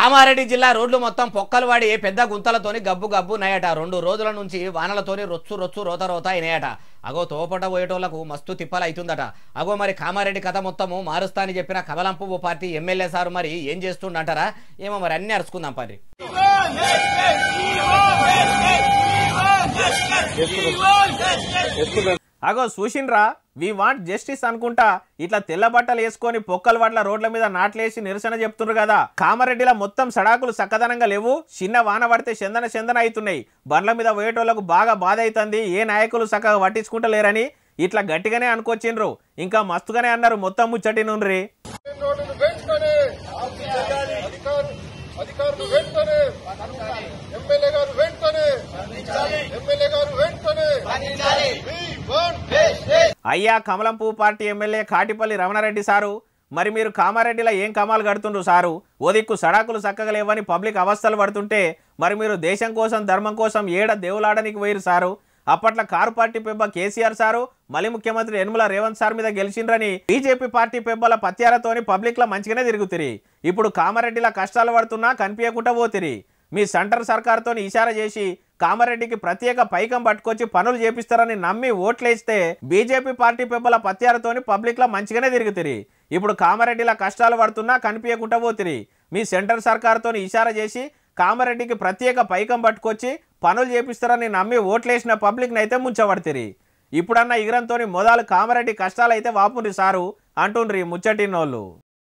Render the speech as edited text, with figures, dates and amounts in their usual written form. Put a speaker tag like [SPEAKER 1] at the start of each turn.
[SPEAKER 1] కామారెడ్డి జిల్లా రోడ్లు మొత్తం పొక్కలు వాడి పెద్ద గుంతలతోని గబ్బు గబ్బు నయట 2 రోజుల నుంచి వానలతోని రొచ్చు రొచ్చు రోత రోత అయినాయట అగో తోపట పోయేటోళ్లకు మస్తు తిప్పలు అవుతుందట అగో మరి కామారెడ్డి కథ మొత్తము మారుస్తా అని చెప్పిన కమలంపువ్వు పార్టీ ఎమ్మెల్యే సారు మరి ఏం చేస్తుండంటారా ఏమో మరి అన్ని అరుచుకుందాం పని
[SPEAKER 2] అగో చూసిండ్రా వి వాంట్ జస్టిస్ అనుకుంటా ఇట్లా తెల్ల బట్టలు వేసుకొని పొక్కల వాట్ల రోడ్ల మీద నాట్లేసి నిరసన చెప్తున్నారు కదా కామారెడ్డిలో మొత్తం సడాకులు చక్కదనంగా లేవు చిన్న వాన పడితే చందన చందన అవుతున్నాయి బండ్ల మీద పోయేటోళ్లకు బాగా బాధ అవుతుంది ఏ నాయకులు చక్కగా పట్టించుకుంటలేరని ఇట్లా గట్టిగానే అనుకొచ్చిండ్రు ఇంకా మస్తుగానే అన్నారు మొత్తం ముచ్చటి నుండ్రి అయ్యా కమలంపువ్వు party MLA Katipalli Ramanareddy sir మరి మీరు కామారెడ్డిలో ఏం కమాలు కడుతుండ్రు సారు ఓ దిక్కు సడాకులు చక్కగా లేవని పబ్లిక్ అవస్థలు పడుతుంటే మరి మీరు దేశం కోసం ధర్మం కోసం ఏడ దేవులాడనికి పోయిరు సారు అప్పట్లో కారు పార్టీ పెబ్బ కేసీఆర్ సారు మళ్ళీ ముఖ్యమంత్రి యనమల రేవంత్ సార్ మీద గెలిచిండ్రని బీజేపీ పార్టీ పెబ్బల పత్యాలతోని పబ్లిక్ లో మంచిగానే తిరుగుతిరి ఇప్పుడు కామారెడ్డిలో కష్టాలు పడుతున్నా కనిపించకుండా పోతిరి మీ సెంటర్ సర్కార్తో ఇషారా చేసి కామారెడ్డికి ప్రత్యేక పైకం పట్టుకొచ్చి పనులు చేపిస్తారని నమ్మి ఓట్లేస్తే బీజేపీ పార్టీ పెబ్బల పత్యాలతోని పబ్లిక్ లో మంచిగానే తిరుగుతిరి ఇప్పుడు కామారెడ్డిలో కష్టాలు పడుతున్నా కనిపించకుండా పోతిరి మీ సెంటర్ సర్కార్తో ఇషారా చేసి కామారెడ్డికి ప్రత్యేక పైకం పట్టుకొచ్చి పనులు చేపిస్తారని నమ్మి ఓట్లేసిన పబ్లిక్ నైతే ముంచబడితిరి ఇప్పుడన్నా ఇగరంతోని మొదలు కామారెడ్డి కష్టాలు అయితే వాపుండ్రి సారు అంటుండ్రి ముచ్చటినోళ్ళు